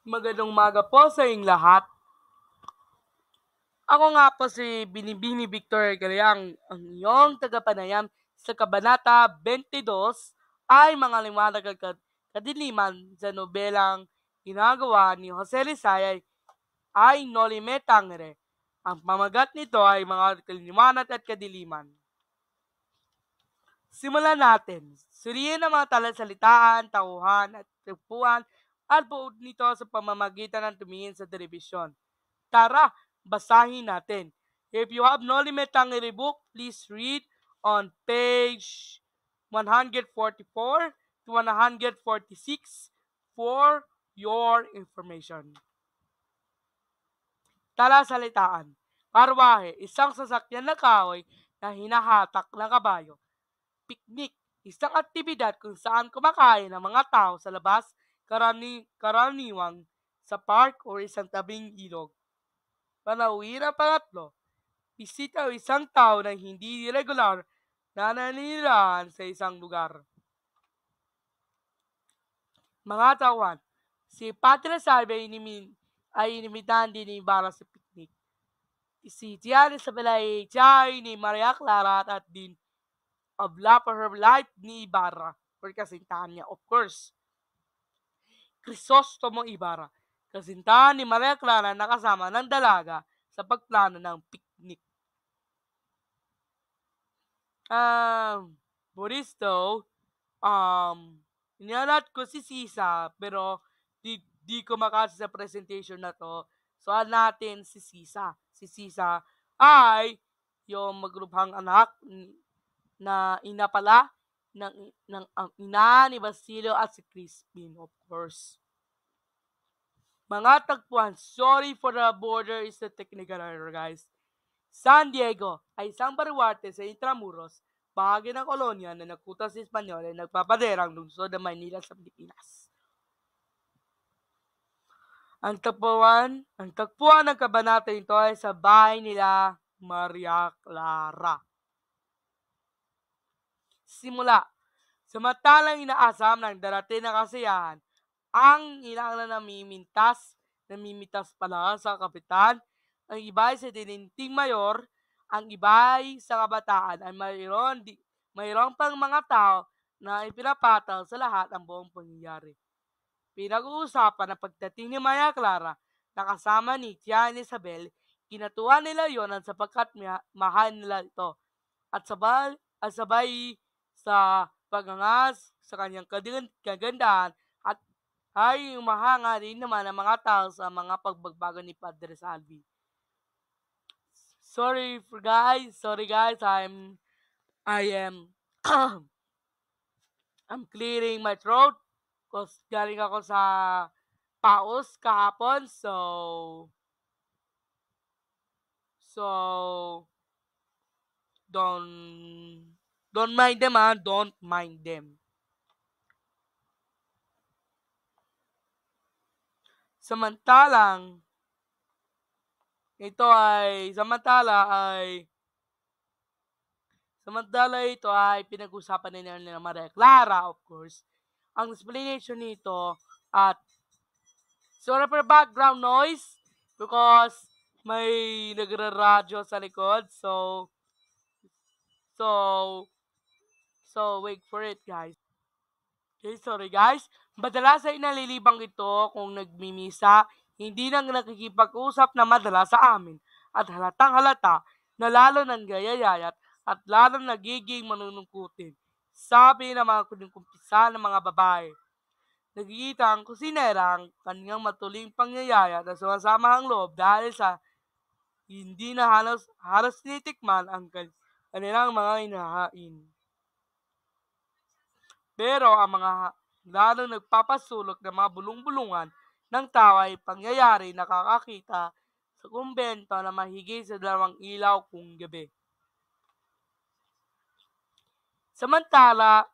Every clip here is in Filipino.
Magandang umaga po sa inyong lahat. Ako nga po si Binibini Victor Galiang, ang iyong tagapanayam sa Kabanata 22 ay mga liwanag at kadiliman sa nobelang ginagawa ni Jose Rizal ay Noli Me Tangere. Ang pamagat nito ay mga kaliwanag at kadiliman. Simulan natin. Suriin ang mga talasalitaan, tauhan at tagpuan at buod nito sa pamamagitan ng tumingin sa telebisyon. Tara, basahin natin. If you have Noli Me Tangere book, please read on page 144 to 146 for your information. Talasalitaan. Karwahe, isang sasakyan na kahoy na hinahatak ng kabayo. Picnic, isang aktibidad kung saan kumakain ang mga tao sa labas, karaniwang sa park o isang tabing ilog. Panauwi ng pangatlo, bisita o isang tao na hindi regular na nanirahan sa isang lugar. Mga tauhan, si Padre Salve ay inimitahan din ni Ibarra sa picnic. Si Tiana Isabela ay tiyay ni Maria Clara at din of Love for Her Life ni Ibarra, or kasintahan niya, of course. Crisostomo Ibarra, kasintahan ni Maria Clara na kasama ng dalaga sa pagplano ng picnic. Boristo, inialat ko si Sisa, pero di ko makasa sa presentation na to. So, natin si Sisa. Si Sisa ay yung magrubhang anak na ina pala ng ina ni Basilio at si Crispin, of course. Mga tagpuan, sorry for the border is the technical error, guys. San Diego ay isang baluarte sa Intramuros, bahagi ng kolonya na nagkutas sa Espanyol ay nagpapaderang lungsod ng Maynila sa Pilipinas. Ang tagpuan ng kabanata ito ay sa bahay nila Maria Clara. Simula. Samantalang inaasam ng darating na kasiyahan, ang ilang na namimitas pala sa kapitan, ang iba ay sa tininting mayor, ang iba ay sa kabataan ay mayroon pang mga tao na ipinapatal sa lahat ang buong pangyayari. Pinag-uusapan ang pagdating ni Maria Clara na kasama ni Tia Isabel, kinatuwa nila yon sapagkat mahal nila ito at sabay sa pagangas sa kanyang kagandahan at ay umahanga rin naman ang mga tao sa mga pagbabago ni Padre Salvi. Sorry guys, I am I'm clearing my throat because galing ako sa paus kahapon, so don't mind them, don't mind them. Samantala ito ay pinag-usapan nila ni Maria Clara, of course. Ang explanation nito at sorry for background noise because may nagra-radyo sa likod. So wait for it, guys. Okay, sorry guys. Madalas ay nalilibang ito kung nagmimisa, hindi nang nakikipag-usap na madalas sa amin at halatang halata na lalo nang gayayayat at lalo nagiging manunungkutin. Sabi ng mga kumpisa ng mga babae. Nagkikita ang kusinera ang kanyang matuling pangyayayat at sumasama ang loob dahil sa hindi na halos tinitikman ang kanilang mga inahain. Pero ang mga lalong nagpapasulok ng mga bulong-bulungan ng tao ay pangyayari nakakakita sa kumbento na mahigit sa 2 ilaw kung gabi. Samantalang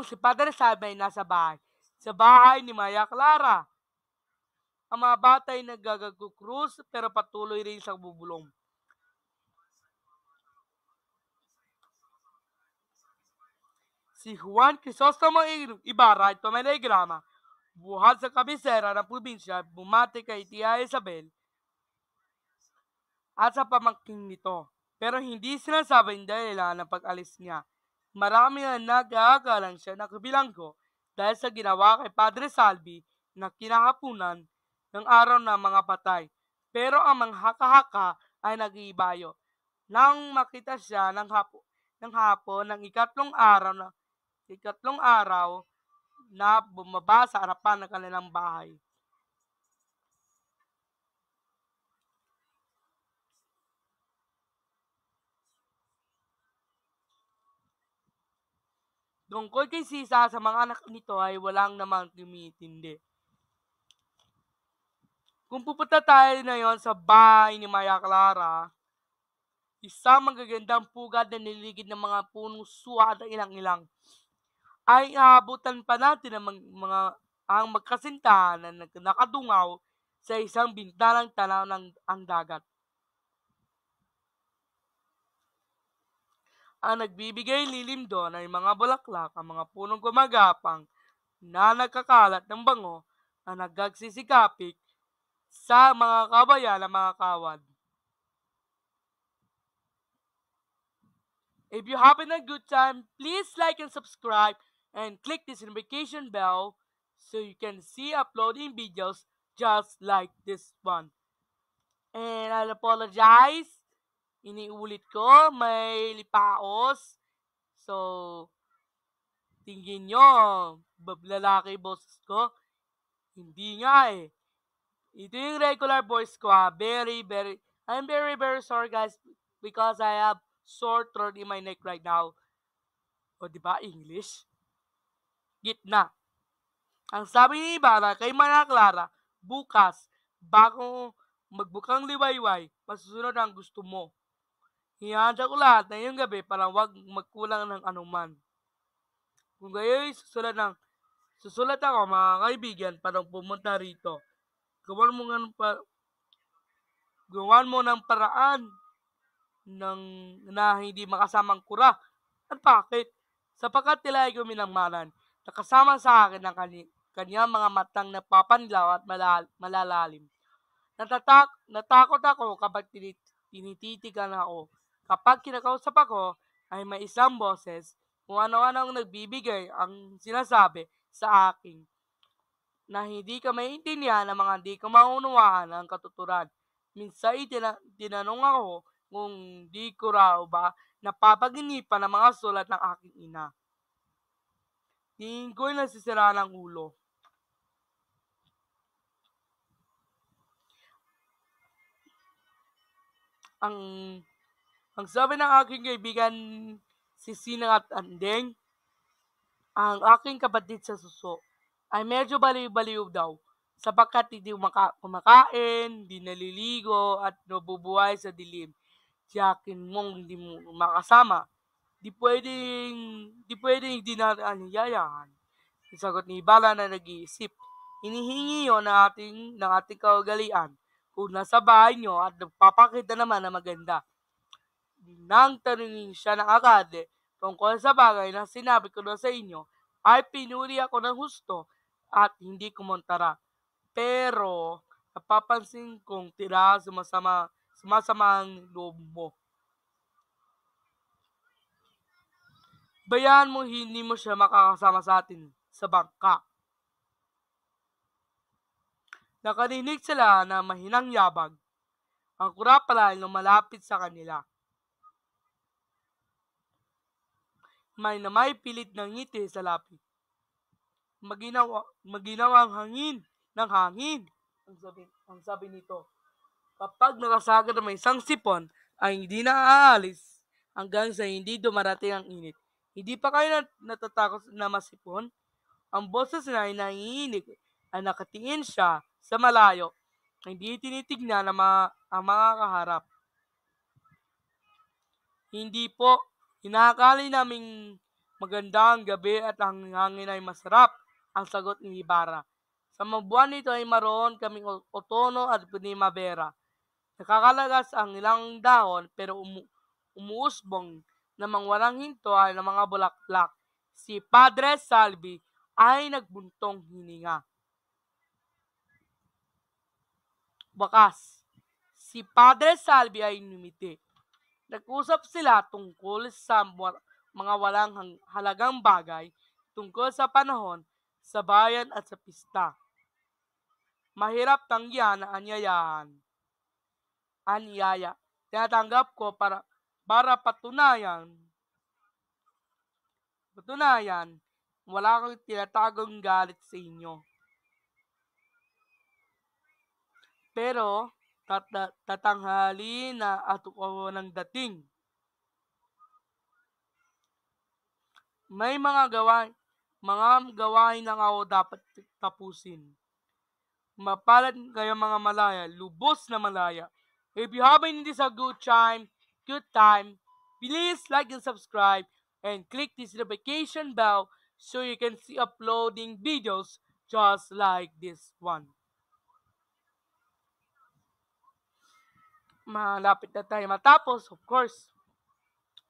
si Padre Salve ay nasa bahay, sa bahay ni Maria Clara. Ang mga bata ay naggagagukrus pero patuloy rin sa bubulong. Si Juan Crisostomo Ibarra ay tumilegrama, buhat sa kabisera ng probinsya, bumati kay Tia Isabel at sa pamangkin nito. Pero hindi sinasabing dahilan ng pag-alis niya. Marami ang nag-aakalang siya nakabilanggo dahil sa ginawa kay Padre Salvi na kinahapunan ng araw ng mga patay. Pero ang mga haka-haka ay nag-iibayo. Nang makita siya ng hapon ng ikatlong araw na bumaba sa harapan ng kanilang bahay. Tungkol kay Sisa sa mga anak nito ay walang namang tumitindi. Kung pupunta tayo ngayon sa bahay ni Maya Clara, isang magagandang pugad na niligid ng mga punong suha at ilang-ilang, ay aabutan pa natin ang magkasintahan na nakadungaw sa isang bintanang tanaw ng ang dagat. Ang nagbibigay lilim doon ay mga bulaklak, ang mga punong gumagapang na nagkakalat ng bango na nagagsisikapik sa mga kabayan ng mga kawad. If you're having a good time, please like and subscribe and click this notification bell so you can see uploading videos just like this one. And I'll apologize. Iniulit ko, may lipaos. So, tingin nyo, lalaki boses ko? Hindi nga eh. Ito yung regular voice ko ha. I'm very, very sorry guys because I have sore throat in my neck right now. O diba, English? Gitna. Ang sabi ni Ibarra kay Maria Clara, bukas, bago magbukang liwayway, masusunod ang gusto mo. Hihanda ko lahat na yung gabi para wag magkulang ng anuman. Kung gayo'y susulat ako mga kaibigan para pumunta rito. Gawan mo ng paraan na hindi makasamang kura. At bakit? Sapagkat tila ay guminangmanan, nakasama sa akin ang kanyang mga matang napapanlaw at malalalim. Natakot ako kapag tinititigan ako. Kapag kinakausap ako, ay may isang boses kung ano-ano ang nagbibigay ang sinasabi sa akin na hindi ka maintindihan ng mga hindi ko maunawaan ang katuturan. Minsan tinanong ako kung di ko raw ba napapaginipan ang mga sulat ng aking ina. Tingin ko'y nasisira ng ulo. Ang sabi ng aking kaibigan si Sinang at Andeng, ang aking kapatid sa suso, ay medyo baliw-baliw daw sapagkat hindi kumakain, di naliligo at nabubuhay sa dilim. Tiyakin mong hindi mo makasama. Di pwedeng hindi natin aniyayahan. Sagot ni Bala na nag-iisip. Hinihingi yon ng ating kaugalian kung nasa bahay nyo at nagpapakita naman na maganda. Nang tanungin siya ng agad tungkol sa bagay na sinabi ko na sa inyo, ay pinuri ako ng husto at hindi kumontara. Pero napapansin kong tila sumasama ang loob mo. Bayaan mo hindi mo siya makakasama sa atin sa bangka. Nakarinig sila na mahinang yabag. Ang kura pala ay lumalapit sa kanila. May pilit ng ngiti sa lapi. Maginaw ang hangin ng hangin, ang sabi nito. Kapag nakasagad na may isang sipon, ay hindi na aalis hanggang sa hindi dumarating ang init. Hindi pa kayo natatakot na masipon? Ang boses na ay nanginginig ay nakatingin siya sa malayo. Hindi tinitignan ang mga kaharap. Hindi po, hinakali naming maganda ang gabi at ang hangin ay masarap, ang sagot ni Ibarra. Sa mga buwan nito ay maroon kaming otono at primavera. Nakakalagas ang ilang dahon pero umuusbong namang walang hinto ay ng mga bulaklak. Si Padre Salvi ay nagbuntong hininga. Wakas, si Padre Salvi ay numiti. Nag-usap sila tungkol sa mga walang halagang bagay tungkol sa panahon, sa bayan at sa pista. Mahirap tanggihan na anyaya. Tinatanggap ko para patunayan, wala akong tinatagong galit sa inyo. Pero, tatanghali na at ako ng dating. May mga gawain lang ako dapat tapusin. Mapalad kayo mga malaya, lubos na malaya. If you haven't this a good time, please like and subscribe and click this notification bell so you can see uploading videos just like this one. Malapit na tayo matapos, of course.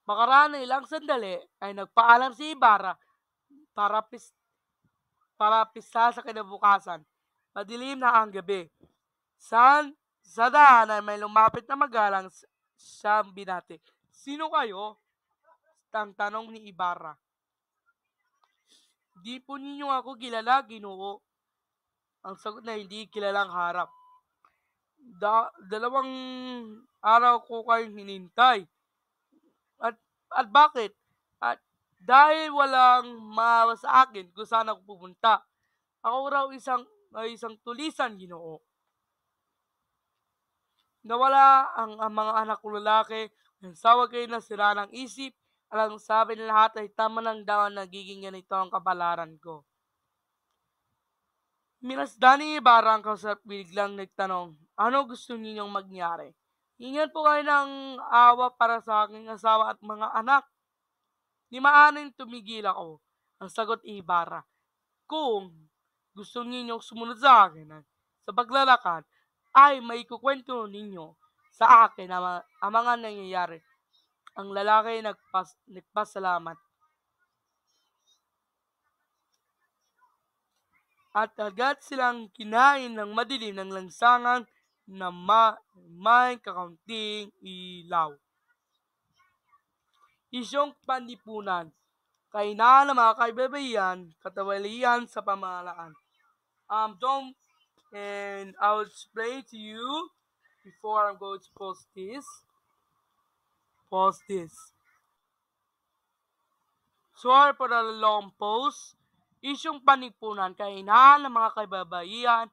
Makaraan ng ilang sandali ay nagpaalam si Ibarra para pista sa kinabukasan. Madilim na ang gabi. Sa daanan may lumapit na magalang siyang binati. Sino kayo? Ang tanong ni Ibarra. Di po ninyo ako kilala, Ginoo. Ang sagot na hindi kilalang harap. Dalawang araw ko kayong hinintay. At bakit? At dahil walang maawa sa akin kung saan ako pupunta. Ako raw isang tulisan, Ginoo. Nawala ang mga anak ko lalaki, nagsawa kayo na sira ng isip, alang sabi ng lahat ay tama ng daw nagiging ganito ang kapalaran ko. Minasdan ni Ibarra ang kausap, biglang nagtanong, ano gusto ninyong mangyari? Hingan po kayo ng awa para sa aking asawa at mga anak. Di maaning tumigil ako. Ang sagot ni Ibarra, kung gusto ninyong sumunod sa akin sa paglalakad, ay may kukwento ninyo sa akin ang mga nangyayari. Ang lalaki nagpasalamat. At agad silang kinain ng madilim ng lansangan na may kakaunting ilaw. Isyong panlipunan, kainaan ng mga kaibabayan, katawalian sa pamahalaan. And I will explain to you before I'm going to post this. Sorry for the long post. Isyong panlipunan, kainaan ng mga kaibabayan,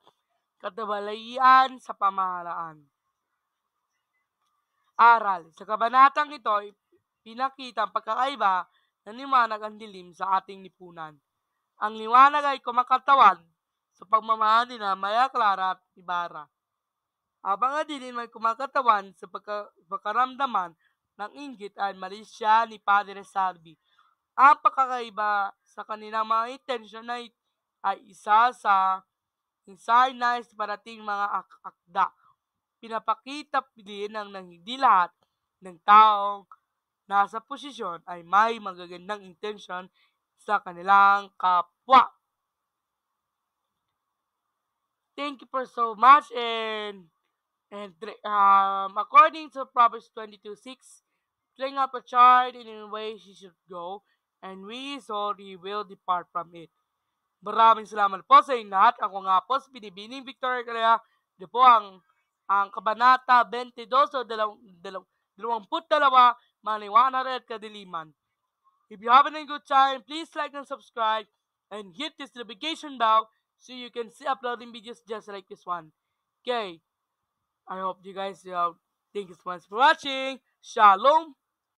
katawalian sa pamahalaan. Aral. Sa kabanatang ito, pinakita ang pagkakaiba ng liwanag ang dilim sa ating lipunan. Ang liwanag ay kumakatawan sa pagmamahal na Maya Clara at Ibarra. Habang ang dilim ay kumakatawan sa pagkaramdaman ng inggit at malisya ni Padre Salvi. Ang pagkakaiba sa kanilang mga intensyon ay isa nais parating mga akda. Pinapakita din ng hindi lahat ng taong nasa posisyon ay may magagandang intensyon sa kanilang kapwa. Thank you for so much, and according to Proverbs 22:6, train up a child in the way he should go, and we so he will depart from it. Maraming salamat po sa inyo lahat. Ako nga po si Binibining Victor Calea. Ito po ang Kabanata 22 o 22, Maliwanag at Kadiliman. If you have a good time, please like and subscribe and hit this notification bell so you can see uploading videos just like this one. Okay, I hope you guys thank you so much for watching. Shalom!